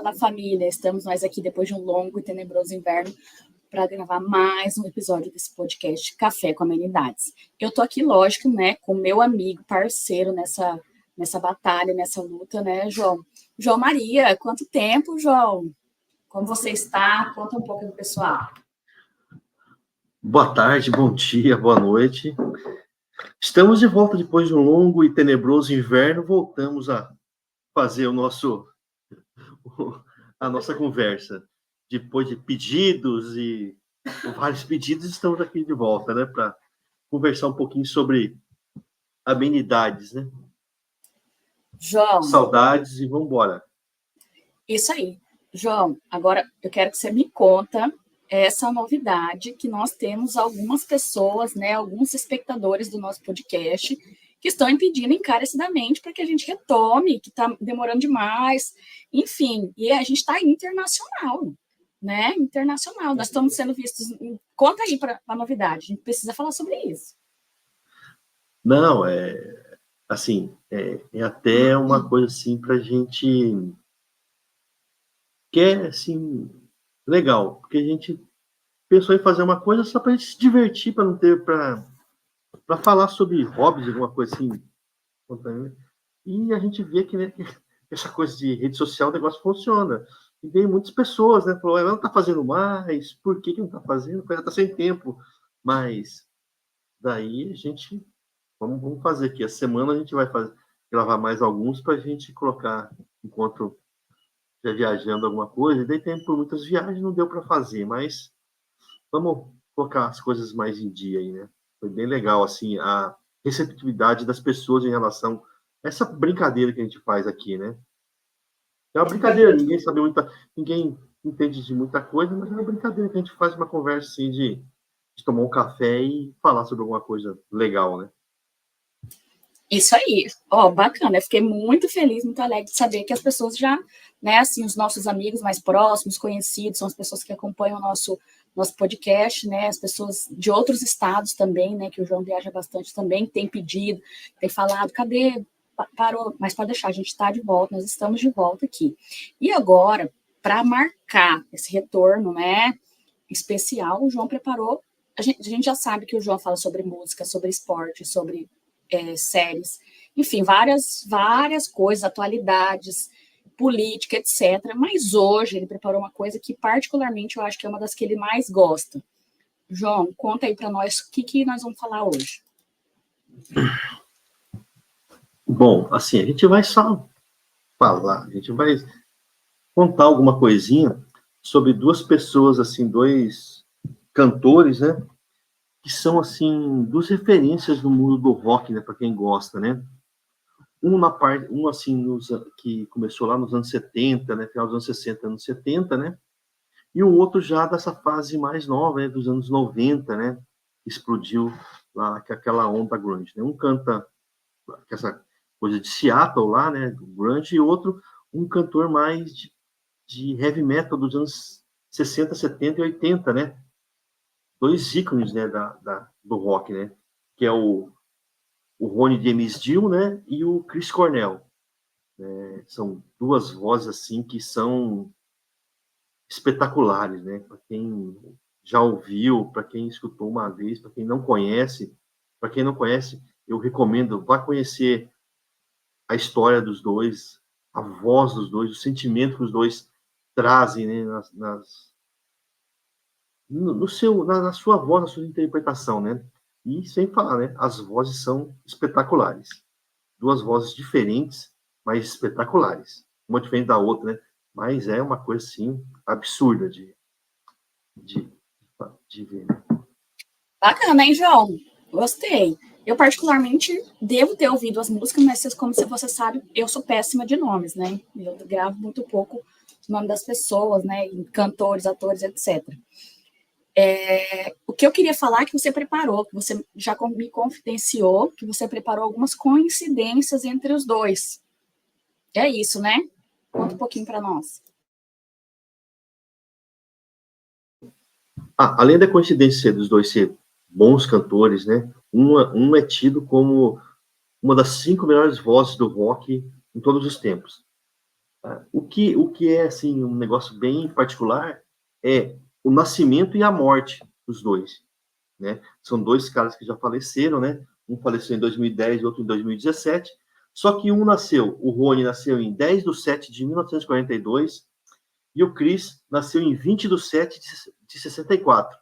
Fala, família! Estamos nós aqui depois de um longo e tenebroso inverno para gravar mais um episódio desse podcast Café com Amenidades. Eu tô aqui, lógico, né, com meu amigo, parceiro nessa batalha, nessa luta, né, João? João Maria, quanto tempo, João? Como você está? Conta um pouco do pessoal. Boa tarde, bom dia, boa noite. Estamos de volta depois de um longo e tenebroso inverno. Voltamos a fazer a nossa conversa. Depois de pedidos e vários pedidos, estamos aqui de volta, né, para conversar um pouquinho sobre amenidades, né? João. Saudades e vamos embora. Isso aí. João, agora eu quero que você me conta essa novidade que nós temos algumas pessoas, né, alguns espectadores do nosso podcast que estão impedindo encarecidamente para que a gente retome, que está demorando demais, enfim, e a gente está internacional, né, internacional, nós estamos sendo vistos, conta aí para a novidade, a gente precisa falar sobre isso. Não, assim, é até uma coisa assim para a gente, que é assim, legal, porque a gente pensou em fazer uma coisa só para a gente se divertir, para não ter, para falar sobre hobbies, alguma coisa assim. E a gente vê que, né, essa coisa de rede social, o negócio funciona. E tem muitas pessoas, né? Falou, ela não está fazendo mais, por que não está fazendo? Porque ela está sem tempo. Mas daí a gente, vamos fazer aqui. Essa semana a gente vai gravar mais alguns para a gente colocar enquanto já viajando alguma coisa. E daí tem por muitas viagens, não deu para fazer, mas vamos colocar as coisas mais em dia aí, né? Foi bem legal, assim, a receptividade das pessoas em relação a essa brincadeira que a gente faz aqui, né? É uma brincadeira, ninguém entende de muita coisa, mas é uma brincadeira que a gente faz uma conversa, assim, de tomar um café e falar sobre alguma coisa legal, né? Isso aí, bacana, eu fiquei muito feliz, muito alegre de saber que as pessoas já, né, assim, os nossos amigos mais próximos, conhecidos, são as pessoas que acompanham o nosso podcast, né, as pessoas de outros estados também, né, que o João viaja bastante também, tem pedido, tem falado, cadê, parou, mas pode deixar, a gente está de volta, nós estamos de volta aqui. E agora, para marcar esse retorno, né, especial, o João preparou, a gente já sabe que o João fala sobre música, sobre esporte, sobre séries, enfim, várias coisas, atualidades, política, etc. Mas hoje ele preparou uma coisa que particularmente eu acho que é uma das que ele mais gosta. João, conta aí para nós o que nós vamos falar hoje. Bom, assim, a gente vai só falar, a gente vai contar alguma coisinha sobre duas pessoas, assim, dois cantores, né? Que são, assim, duas referências no mundo do rock, né? Para quem gosta, né? Um assim, que começou lá nos anos 70, né? Final dos anos 60, anos 70, né? E o outro já dessa fase mais nova, né? Dos anos 90, né? Explodiu lá, com aquela onda grunge, né? Um canta essa coisa de Seattle lá, né? Do grunge, e outro, um cantor mais de heavy metal dos anos 60, 70 e 80, né? Dois ícones, né, do rock, né? Que é o Ronnie James Dio, né? E o Chris Cornell. São duas vozes, assim, que são espetaculares, né? Para quem já ouviu, para quem escutou uma vez, para quem não conhece, eu recomendo, vá conhecer a história dos dois, a voz dos dois, o sentimento que os dois trazem, né, na sua voz, na sua interpretação, né? E sem falar, né? As vozes são espetaculares. Duas vozes diferentes, mas espetaculares. Uma diferente da outra, né? Mas é uma coisa, assim, absurda de ver. Bacana, hein, João? Gostei. Eu, particularmente, devo ter ouvido as músicas, mas como você sabe, eu sou péssima de nomes, né? Eu gravo muito pouco o nome das pessoas, né? Cantores, atores, etc. O que eu queria falar é que você preparou, que você já me confidenciou, que você preparou algumas coincidências entre os dois. É isso, né? Conta um pouquinho para nós. Além da coincidência dos dois ser bons cantores, né? Um é tido como uma das 5 melhores vozes do rock em todos os tempos. O que é, assim, um negócio bem particular é o nascimento e a morte dos dois, né? São dois caras que já faleceram, né? Um faleceu em 2010 e outro em 2017. Só que o Rony nasceu em 10 de 7 de 1942 e o Chris nasceu em 20 de 7 de 64.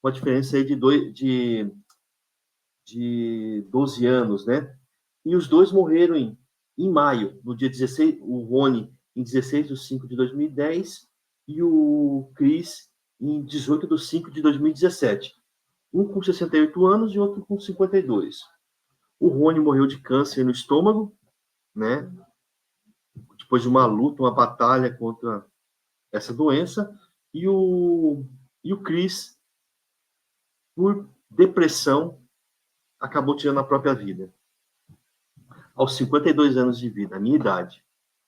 Uma diferença aí de 12 anos, né? E os dois morreram em maio, no dia 16, o Rony em 16 de 5 de 2010 e o Chris em 18 de 5 de 2017. Um com 68 anos e outro com 52. O Rony morreu de câncer no estômago, né? Depois de uma luta, uma batalha contra essa doença. E o Chris, por depressão, acabou tirando a própria vida. Aos 52 anos de vida, a minha idade.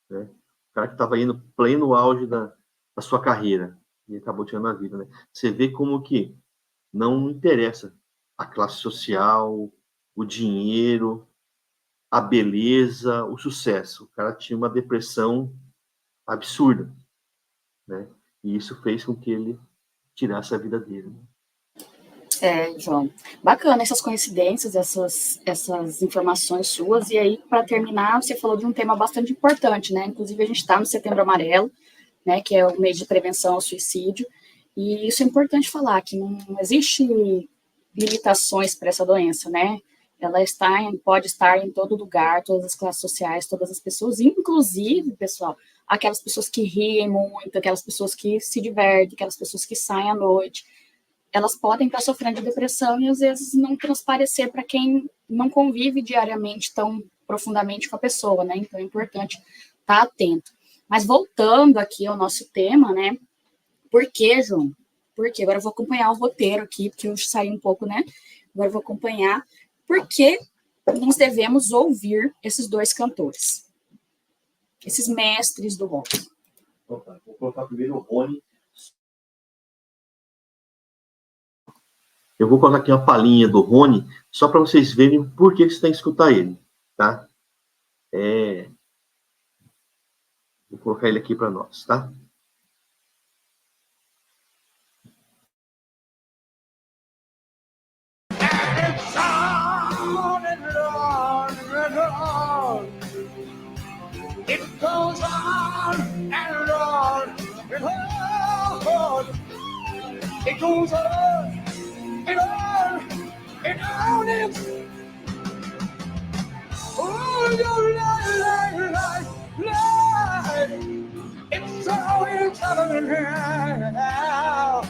Né? O cara que estava indo pleno auge da sua carreira e acabou tirando a vida. Né? Você vê como que não interessa a classe social, o dinheiro, a beleza, o sucesso. O cara tinha uma depressão absurda, né? E isso fez com que ele tirasse a vida dele. João, bacana essas coincidências, essas informações suas. E aí, para terminar, você falou de um tema bastante importante, né? Inclusive, a gente está no Setembro Amarelo, né? Que é o mês de prevenção ao suicídio. E isso é importante falar, que não existe limitações para essa doença, né? Ela pode estar em todo lugar, todas as classes sociais, todas as pessoas, inclusive, pessoal, aquelas pessoas que riem muito, aquelas pessoas que se divertem, aquelas pessoas que saem à noite, elas podem estar sofrendo de depressão e às vezes não transparecer para quem não convive diariamente tão profundamente com a pessoa, né? Então é importante estar atento. Mas voltando aqui ao nosso tema, né? Por que, João? Porque agora eu vou acompanhar o roteiro aqui, porque eu saí um pouco, né? Agora eu vou acompanhar. Por que nós devemos ouvir esses dois cantores? Esses mestres do rock. Vou colocar primeiro o Rony. Eu vou colocar aqui uma palhinha do Rony, só para vocês verem por que você tem que escutar ele, tá? Vou colocar ele aqui para nós, tá? It goes on and on and on. It goes on and on and on. All your life. It's so eternal now.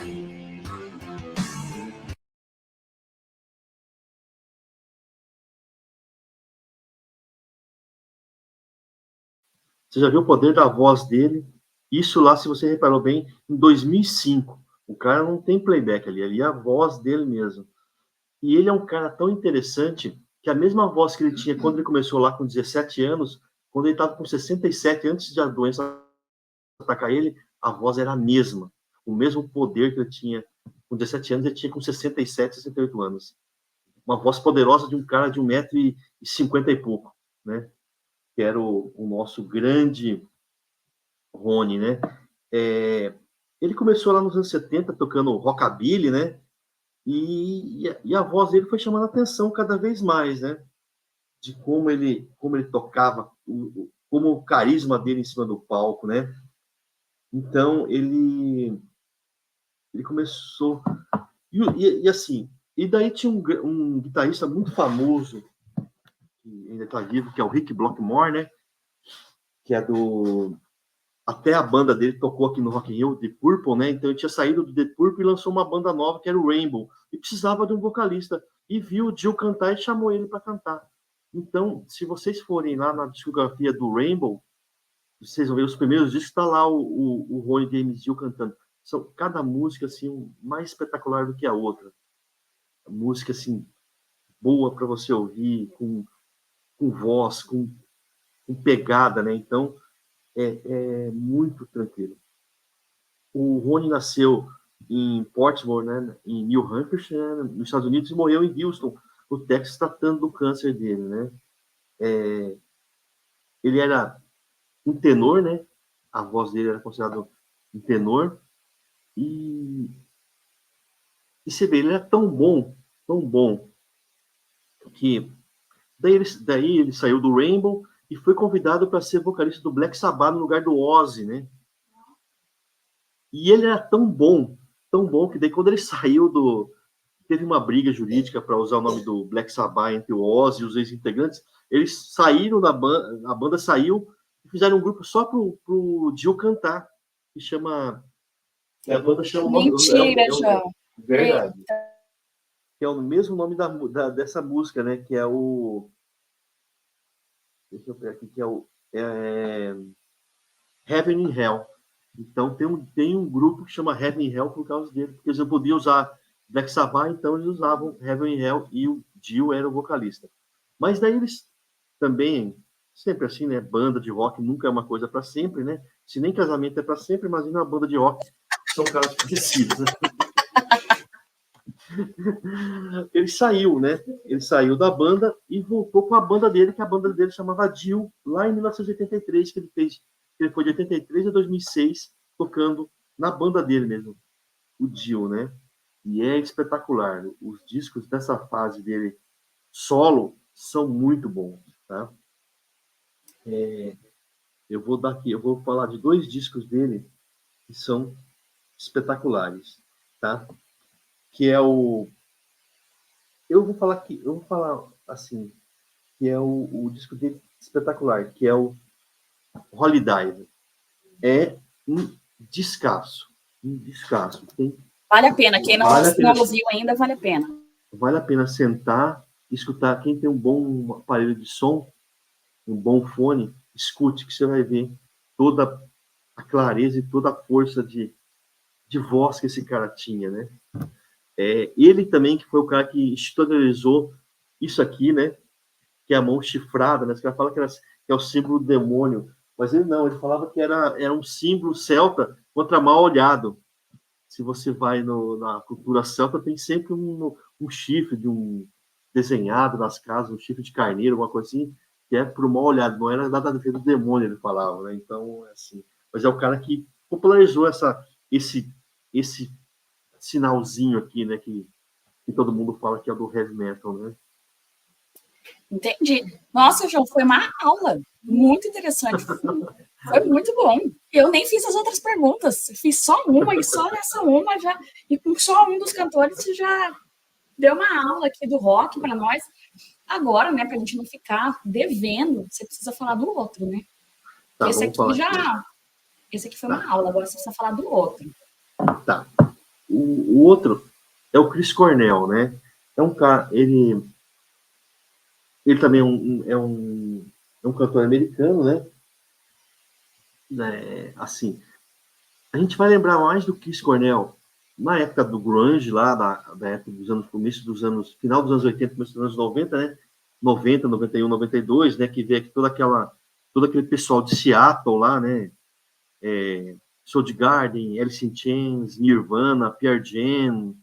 Você já viu o poder da voz dele? Isso lá, se você reparou bem, em 2005. O cara não tem playback ali é a voz dele mesmo. E ele é um cara tão interessante que a mesma voz que ele tinha quando ele começou lá com 17 anos, quando ele estava com 67, antes de a doença atacar ele, a voz era a mesma. O mesmo poder que ele tinha com 17 anos, ele tinha com 67, 68 anos. Uma voz poderosa de um cara de 1,50 m e pouco, né? Que era o nosso grande Rony, né? Ele começou lá nos anos 70 tocando rockabilly, né? E a voz dele foi chamando a atenção cada vez mais, né? De como ele tocava, como o carisma dele em cima do palco, né? Então, ele começou... E assim, e daí tinha um guitarrista muito famoso, que ainda está vivo, que é o Rick Blackmore, né? Que é do... Até a banda dele tocou aqui no Rock in Rio, The Purple, né? Então ele tinha saído do The Purple e lançou uma banda nova que era o Rainbow. E precisava de um vocalista. E viu o Dio cantar e chamou ele para cantar. Então, se vocês forem lá na discografia do Rainbow, vocês vão ver os primeiros discos, está lá o Ronnie James Dio cantando. São cada música assim mais espetacular do que a outra. Música assim boa para você ouvir, com voz, com pegada, né? Então é muito tranquilo. O Rony nasceu em Portsmouth, né, em New Hampshire, né, nos Estados Unidos, e morreu em Houston, no Texas, tratando do câncer dele, né? Ele era um tenor, né? a voz dele era considerada um tenor, e você vê, ele era tão bom, que daí ele saiu do Rainbow e foi convidado para ser vocalista do Black Sabbath no lugar do Ozzy, né? E ele era tão bom, que daí quando ele saiu teve uma briga jurídica para usar o nome do Black Sabbath entre o Ozzy e os ex-integrantes, eles saíram da banda, a banda saiu e fizeram um grupo só pro Dio cantar, que chama... A banda chama o nome... Mentira, João. Verdade. Que é o mesmo nome dessa música, né? Que é o... Deixa eu ver aqui, que é o Heaven and Hell. Então tem um grupo que chama Heaven and Hell por causa dele, porque eles não podiam usar Black Sabbath, então eles usavam Heaven and Hell e o Dio era o vocalista. Mas daí eles também, sempre assim, né? Banda de rock nunca é uma coisa para sempre, né? Se nem casamento é para sempre, imagina uma banda de rock. São caras parecidos, né? Ele saiu, né? Ele saiu da banda e voltou com a banda dele, que a banda dele chamava Dio, lá em 1983, que ele fez. Ele foi de 83 a 2006 tocando na banda dele mesmo, o Dio, né? E é espetacular. Os discos dessa fase dele solo são muito bons, tá? Eu vou falar de 2 discos dele que são espetaculares, tá? Que é o... Eu vou falar assim, que é o disco dele espetacular, que é o Holiday. É um descasso. Vale a pena. Quem não ouviu ainda, vale a pena. Vale a pena sentar, escutar. Quem tem um bom aparelho de som, um bom fone, escute, que você vai ver toda a clareza e toda a força de voz que esse cara tinha, né? Ele também, que foi o cara que institucionalizou isso aqui, né? Que é a mão chifrada, né? Os caras falam que é o símbolo do demônio. Mas ele não, ele falava que era um símbolo celta contra mal olhado. Se você vai na cultura celta, tem sempre um chifre de um desenhado nas casas, um chifre de carneiro, alguma coisa assim, que é pro mal olhado, não era nada a ver do demônio, ele falava, né? Então, assim. Mas é o cara que popularizou esse sinalzinho aqui, né? Que todo mundo fala que é do heavy metal, né? Entendi. Nossa, João, foi uma aula muito interessante. Foi muito bom. Eu nem fiz as outras perguntas. Fiz só uma e só nessa uma já. E com só um dos cantores você já deu uma aula aqui do rock para nós. Agora, né, para a gente não ficar devendo, você precisa falar do outro, né? Tá, esse aqui já. Esse aqui foi uma aula, agora você precisa falar do outro. Tá. O outro é o Chris Cornell, né? É um cara, ele também é um cantor americano, né? Assim, a gente vai lembrar mais do Chris Cornell na época do grunge, lá da época dos anos, final dos anos 80, começo dos anos 90, né? 90, 91, 92, né? Que veio aqui todo aquele pessoal de Seattle lá, né? Soundgarden, Alice in Chains, Nirvana, Pearl Jam,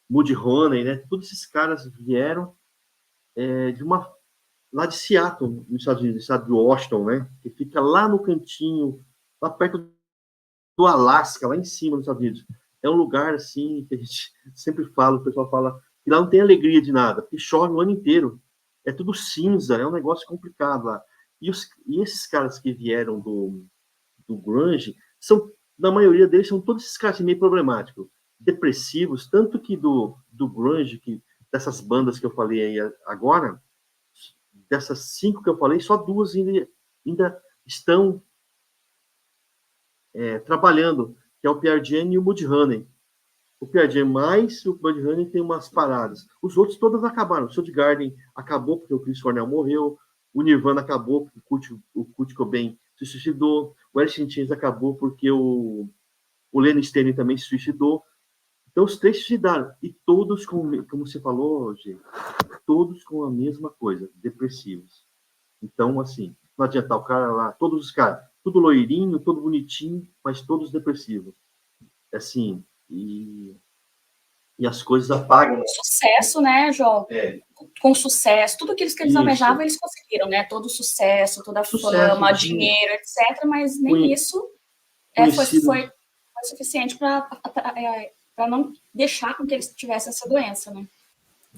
Mudhoney, né? Todos esses caras vieram lá de Seattle, nos Estados Unidos, no estado de Washington, né? Que fica lá no cantinho, lá perto do Alasca, lá em cima nos Estados Unidos. É um lugar, assim, que a gente sempre fala, o pessoal fala que lá não tem alegria de nada, porque chove o ano inteiro. É tudo cinza, é um negócio complicado lá. E esses caras que vieram do grunge, na maioria deles, são todos esses caras meio problemáticos, depressivos, tanto que do grunge, dessas bandas que eu falei aí agora, dessas 5 que eu falei, só 2 ainda estão trabalhando, que é o Pearl Jam e o Mudhoney. O Pearl Jam mais o Mudhoney tem umas paradas. Os outros todos acabaram. O Soundgarden acabou porque o Chris Cornell morreu. O Nirvana acabou porque o Kurt Cobain se suicidou. O Alice in Chains acabou porque o Len Stanley também se suicidou. Então os 3 se suicidaram. E todos, como você falou, gente, todos com a mesma coisa, depressivos. Então, assim, não adianta o cara lá, todos os caras, tudo loirinho, todo bonitinho, mas todos depressivos. Assim, e as coisas apagam. Sucesso, né, João? Com sucesso, tudo aquilo que eles almejavam, eles conseguiram, né? Todo o sucesso, toda a fama, dinheiro, etc. Mas nem isso Foi suficiente para não deixar com que eles tivessem essa doença, né?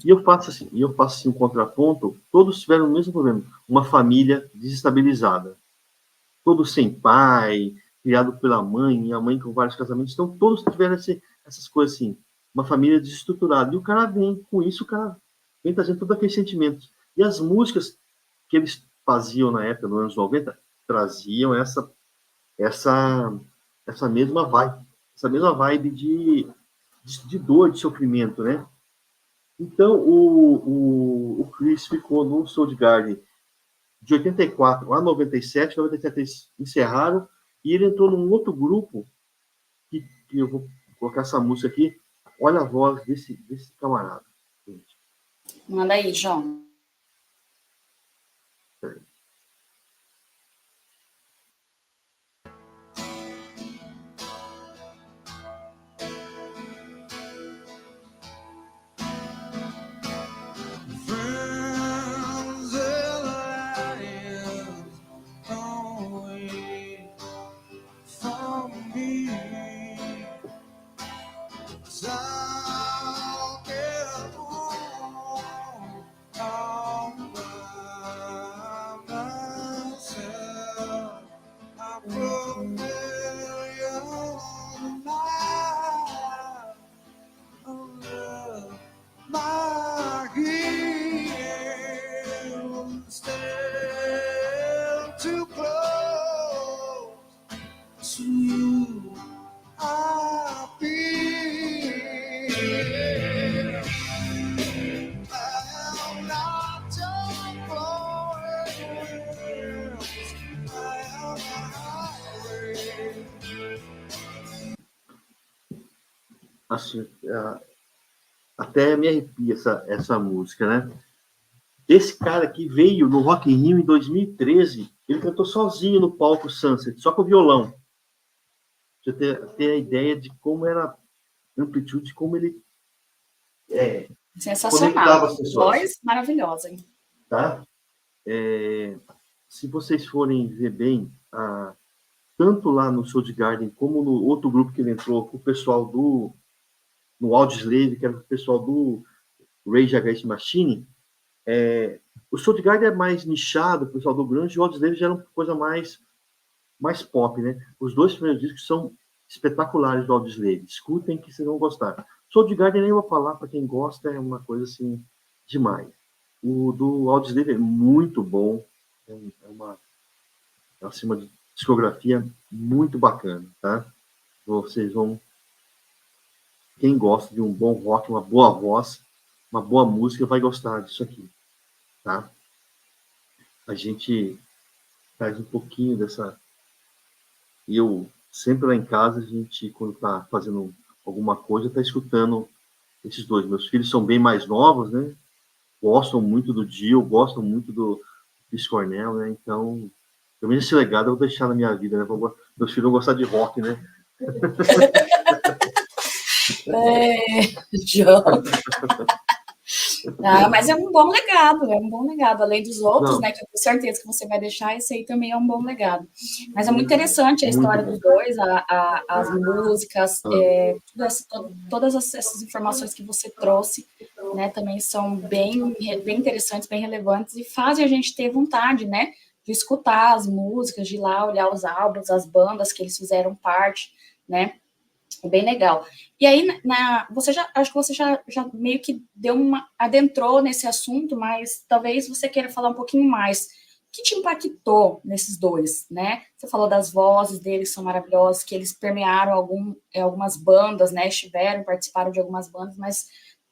E eu faço assim um contraponto, todos tiveram o mesmo problema, uma família desestabilizada, todos sem pai, criado pela mãe, e a mãe com vários casamentos, então todos tiveram essas coisas assim, uma família desestruturada, e o cara vem com isso, o cara vem trazendo todos aqueles sentimentos. E as músicas que eles faziam na época, nos anos 90, traziam essa mesma vibe de dor, de sofrimento, né? Então, o Chris ficou no Soundgarden de 84 a 97, 97 eles encerraram, e ele entrou num outro grupo, que eu vou colocar essa música aqui, olha a voz desse camarada. Gente. Manda aí, João. Assim, até me arrepia essa música, né? Esse cara que veio no Rock in Rio em 2013, ele cantou sozinho no palco Sunset, só com violão. Você ter a ideia de como era a amplitude, como ele sensacional. as pessoas. Voz maravilhosa, hein? Tá? Se vocês forem ver bem, tanto lá no Soundgarden como no outro grupo que ele entrou, com o pessoal no Audioslave, que era o pessoal do Rage Against the Machine, o Soundgarden é mais nichado, o pessoal do grunge, e o Audioslave já era uma coisa mais pop, né? Os dois primeiros discos são espetaculares do Audioslave. Escutem que vocês vão gostar. Soundgarden, nem vou falar, para quem gosta, é uma coisa assim demais. O do Audioslave é muito bom, é uma discografia muito bacana, tá? Vocês vão, quem gosta de um bom rock, uma boa voz, uma boa música, vai gostar disso aqui, tá? A gente faz um pouquinho dessa. E eu sempre lá em casa, a gente, quando tá fazendo alguma coisa, tá escutando esses dois. Meus filhos são bem mais novos, né? Gostam muito do Dio, gostam muito do Chris Cornell, né? Então, pelo menos esse legado eu vou deixar na minha vida, né? Meus filhos vão gostar de rock, né? João. Mas é um bom legado, além dos outros, né, que eu tenho certeza que você vai deixar, esse aí também é um bom legado. Mas é muito interessante a história dos dois, as músicas, todas essas informações que você trouxe, né, também são bem interessantes, bem relevantes, e fazem a gente ter vontade, né, de escutar as músicas, de ir lá olhar os álbuns, as bandas que eles fizeram parte, né, é bem legal. E aí, acho que você já meio que adentrou nesse assunto, mas talvez você queira falar um pouquinho mais. O que te impactou nesses dois, né? Você falou das vozes deles, são maravilhosas, que eles permearam algumas bandas, né? Participaram de algumas bandas, mas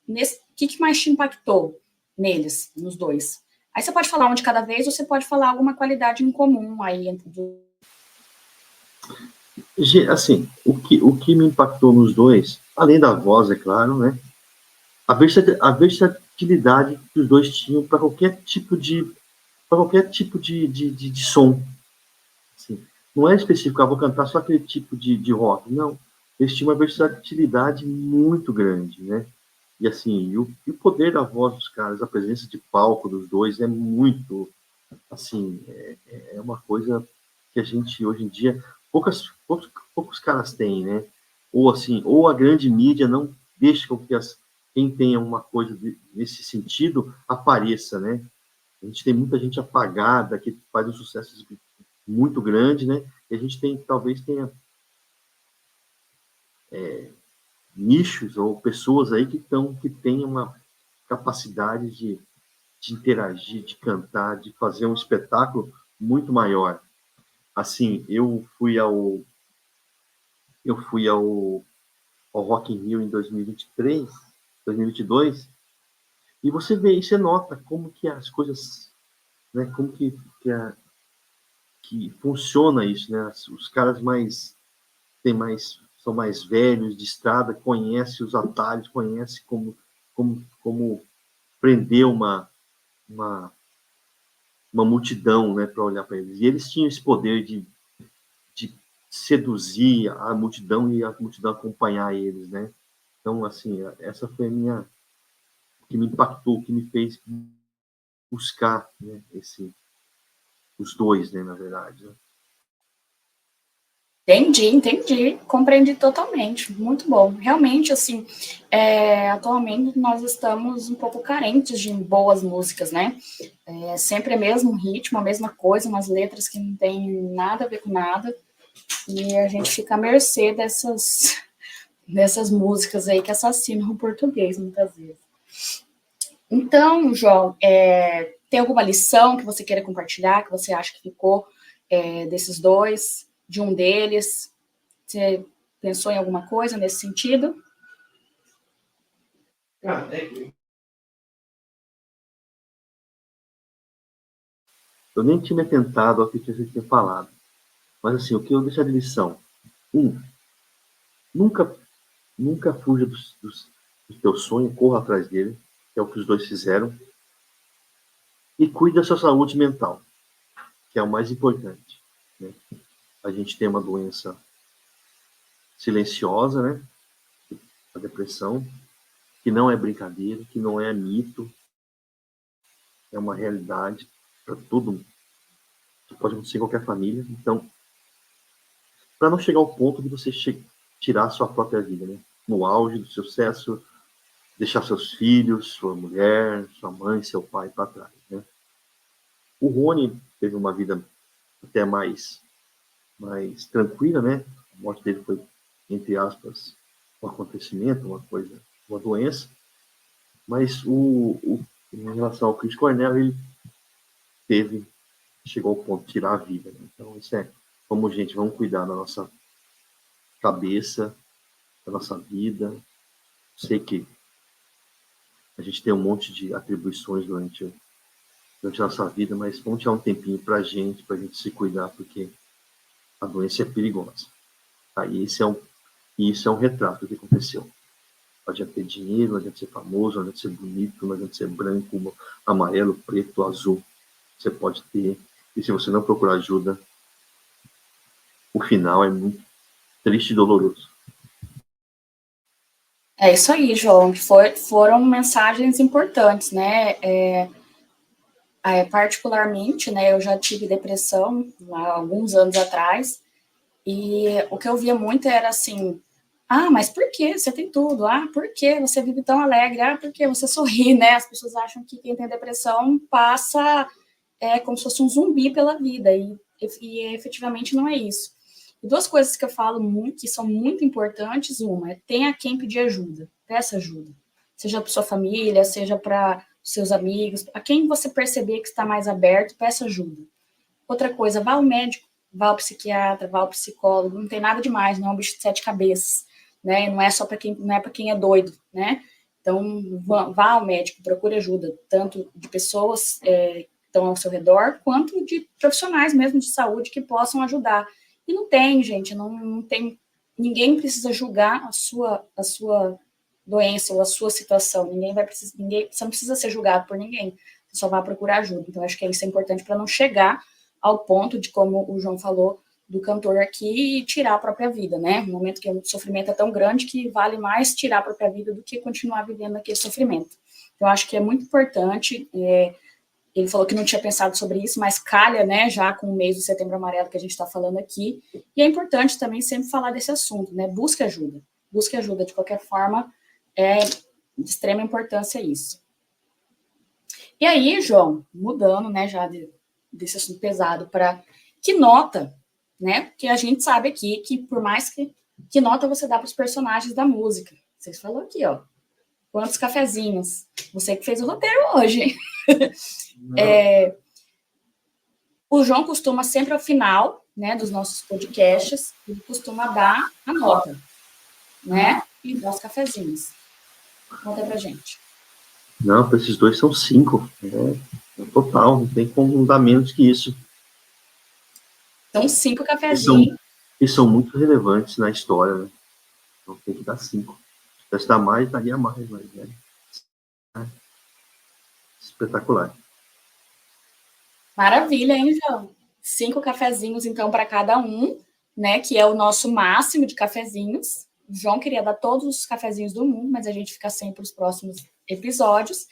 o que mais te impactou neles, nos dois? Aí você pode falar um de cada vez, ou você pode falar alguma qualidade em comum aí entre os. Assim, o que me impactou nos dois, além da voz, é claro, né? A versatilidade que os dois tinham para qualquer tipo de som. Assim, não é específico, vou cantar só aquele tipo de rock. Não. Eles tinham uma versatilidade muito grande, né? E assim, o poder da voz dos caras, a presença de palco dos dois é muito, assim, é uma coisa que a gente hoje em dia poucos caras têm, né? Ou assim, ou a grande mídia não deixa com que quem tenha uma coisa nesse sentido apareça, né? A gente tem muita gente apagada que faz um sucesso muito grande, né? E a gente talvez tenha nichos ou pessoas aí que têm uma capacidade de interagir, de cantar, de fazer um espetáculo muito maior. Assim, ao Rock in Rio em 2023, 2022, e você vê, e você nota como que as coisas, né, como que funciona isso, né? Os caras são mais velhos de estrada, conhecem os atalhos, conhecem como prender uma, uma multidão, né, para olhar para eles. E eles tinham esse poder de seduzir a multidão e a multidão acompanhar eles, né? Então, assim, essa foi a minha que me impactou, que me fez buscar, né, os dois, né, na verdade. Né? Entendi, compreendi totalmente, muito bom. Realmente, assim, atualmente nós estamos um pouco carentes de boas músicas, né? Sempre o mesmo ritmo, a mesma coisa, umas letras que não tem nada a ver com nada, e a gente fica à mercê dessas músicas aí que assassinam o português, muitas vezes. Então, João, tem alguma lição que você queira compartilhar, que você acha que ficou desses dois, de um deles? Você pensou em alguma coisa nesse sentido? Eu nem tinha me atentado ao que você tinha falado. Mas, assim, o que eu deixo de lição? Nunca, nunca fuja do teu sonho, corra atrás dele, que é o que os dois fizeram. E cuide da sua saúde mental, que é o mais importante. Né? A gente tem uma doença silenciosa, né? A depressão, que não é brincadeira, que não é mito, é uma realidade para todo mundo, que pode acontecer em qualquer família. Então, para não chegar ao ponto de você tirar a sua própria vida, né? No auge do sucesso, deixar seus filhos, sua mulher, sua mãe, seu pai para trás, né? O Rony teve uma vida até mais tranquila, né? A morte dele foi, entre aspas, um acontecimento, uma coisa, uma doença. Mas em relação ao Chris Cornell, ele chegou ao ponto de tirar a vida. Né? Então, vamos cuidar da nossa cabeça, da nossa vida. Sei que a gente tem um monte de atribuições durante a nossa vida, mas vamos tirar um tempinho para a gente se cuidar, porque a doença é perigosa. Tá? E isso é um retrato do que aconteceu. Não adianta ter dinheiro, não adianta ser famoso, não adianta ser bonito, não adianta ser branco, amarelo, preto, azul. Você pode ter, e se você não procurar ajuda, o final é muito triste e doloroso. É isso aí, João. Foram mensagens importantes, né? Particularmente, né? Eu já tive depressão há alguns anos atrás, e o que eu via muito era assim: ah, mas por que você tem tudo? Ah, por que você vive tão alegre? Ah, por que você sorri, né? As pessoas acham que quem tem depressão passa como se fosse um zumbi pela vida, e efetivamente não é isso. E duas coisas que eu falo muito, que são muito importantes: uma é tenha quem pedir ajuda, peça ajuda, seja para sua família, seja para seus amigos, a quem você perceber que está mais aberto, peça ajuda. Outra coisa, vá ao médico, vá ao psiquiatra, vá ao psicólogo, não tem nada demais, não é um bicho de sete cabeças, né? Não é só para quem, não é para quem é doido, né? Então, vá ao médico, procure ajuda, tanto de pessoas que estão ao seu redor, quanto de profissionais mesmo de saúde que possam ajudar. E não tem, gente, não tem, ninguém precisa julgar a sua doença ou a sua situação, você não precisa ser julgado por ninguém, você só vai procurar ajuda. Então, acho que isso é importante para não chegar ao ponto de, como o João falou, do cantor aqui, e tirar a própria vida, né? No momento que o sofrimento é tão grande que vale mais tirar a própria vida do que continuar vivendo aquele sofrimento. Então, acho que é muito importante Ele falou que não tinha pensado sobre isso, mas calha, né, já com o mês do Setembro Amarelo que a gente está falando aqui. E é importante também sempre falar desse assunto, né? Busque ajuda. Busque ajuda de qualquer forma. É de extrema importância isso. E aí, João, mudando, né, já desse assunto pesado para que nota, né? Porque a gente sabe aqui que por mais que nota você dá para os personagens da música. Vocês falaram aqui, ó. Quantos cafezinhos? Você que fez o roteiro hoje, hein? O João costuma sempre ao final, né, dos nossos podcasts, ele costuma dar a nota, né? E dar os cafezinhos. Conta pra gente. Não, para esses dois são 5. Total, não tem como dar menos que isso. Então, 5 cafezinhos. E são muito relevantes na história, né? Então tem que dar 5. Se tivesse dar mais, daria mais, mas né? Espetacular. Maravilha, hein, João? 5 cafezinhos, então, para cada um, né? Que é o nosso máximo de cafezinhos. O João queria dar todos os cafezinhos do mundo, mas a gente fica sempre os próximos episódios.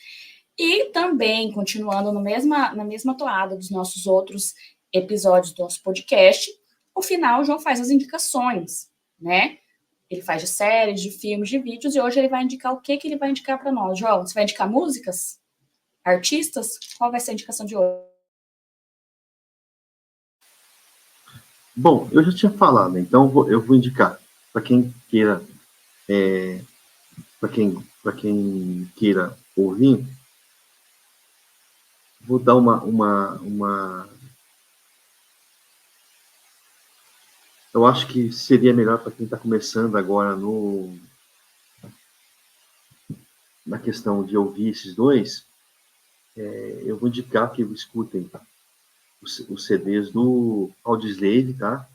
E também, continuando na mesma toada dos nossos outros episódios do nosso podcast, no final o João faz as indicações, né? Ele faz de séries, de filmes, de vídeos, e hoje ele vai indicar o que ele vai indicar para nós. João, você vai indicar músicas? Artistas? Qual vai ser a indicação de hoje? Bom, eu já tinha falado, então eu vou indicar para quem queira, para quem queira ouvir, vou dar uma. Eu acho que seria melhor para quem está começando agora na questão de ouvir esses dois. Eu vou indicar que escutem os CDs do Audioslave, tá?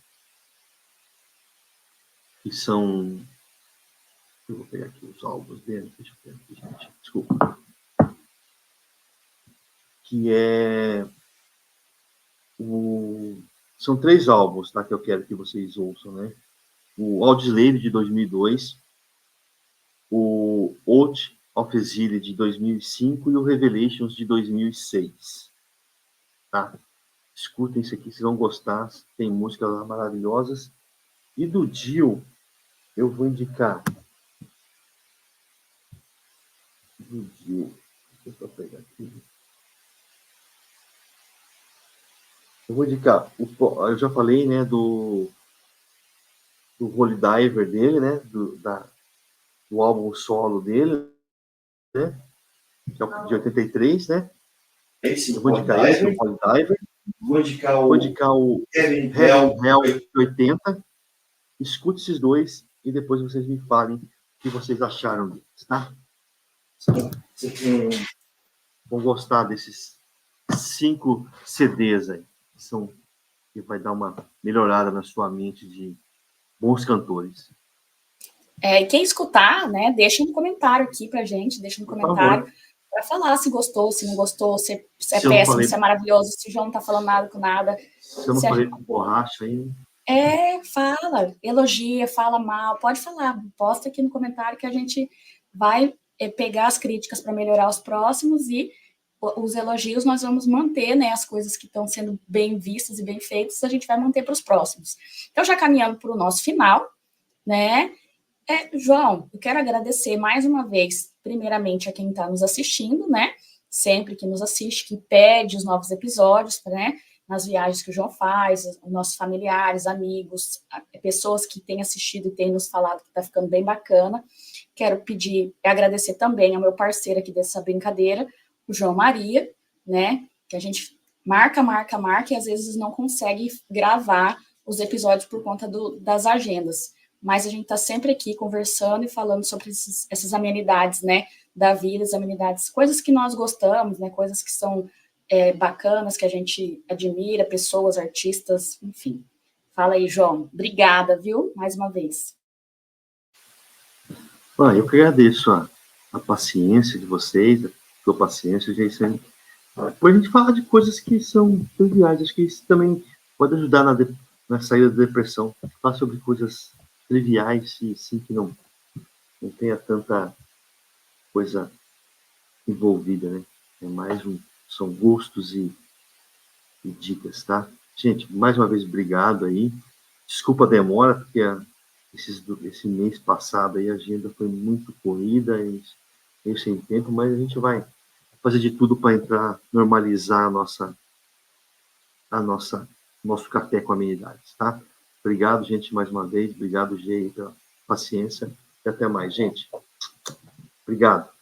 Que são. Eu vou pegar aqui os álbuns dele. Deixa eu ver aqui, gente. Desculpa. Que são 3 álbuns, tá? Que eu quero que vocês ouçam, né? O Audioslave de 2002, o Oath of Exile de 2005 e o Revelations de 2006. Tá? Escutem isso aqui, vocês vão gostar. Tem músicas maravilhosas. E do Dio, eu vou indicar. Do Dio. Deixa eu pegar aqui. Eu vou indicar. Eu já falei, né, do Holy Diver dele, né? Do álbum solo dele, né? Que é o de 83, né? Eu vou indicar esse, o Holy Diver. Vou indicar o Heaven Hell 80. Escute esses dois e depois vocês me falem o que vocês acharam deles, tá? Vão gostar desses 5 CDs aí, que vai dar uma melhorada na sua mente de bons cantores. Quem escutar, né, deixa um comentário aqui pra gente, deixa um comentário para falar se gostou, se não gostou, se é péssimo, se é maravilhoso, se o João não tá falando nada com nada. Se eu não falei com borracha aí. Fala, elogia, fala mal, pode falar, posta aqui no comentário que a gente vai pegar as críticas para melhorar os próximos e os elogios nós vamos manter, né, as coisas que estão sendo bem vistas e bem feitas, a gente vai manter para os próximos. Então, já caminhando para o nosso final, né, João, eu quero agradecer mais uma vez, primeiramente, a quem está nos assistindo, né, sempre que nos assiste, que pede os novos episódios, né, nas viagens que o João faz, os nossos familiares, amigos, pessoas que têm assistido e têm nos falado que está ficando bem bacana. Quero pedir e agradecer também ao meu parceiro aqui dessa brincadeira, o João Maria, né, que a gente marca, e às vezes não consegue gravar os episódios por conta das agendas. Mas a gente está sempre aqui conversando e falando sobre essas amenidades, né, da vida, as amenidades, coisas que nós gostamos, né, coisas que são bacanas, que a gente admira, pessoas, artistas, enfim. Fala aí, João. Obrigada, viu? Mais uma vez. Eu que agradeço a paciência de vocês, a sua paciência, gente. Depois a gente fala de coisas que são triviais, acho que isso também pode ajudar na saída da depressão. Falar sobre coisas triviais e sim que não tenha tanta coisa envolvida, né? É mais são gostos e dicas, tá? Gente, mais uma vez, obrigado aí. Desculpa a demora, porque esse mês passado aí a agenda foi muito corrida e meio sem tempo, mas a gente vai fazer de tudo para normalizar nosso café com amenidades, tá? Obrigado, gente, mais uma vez. Obrigado, Gê, pela paciência. E até mais, gente. Obrigado.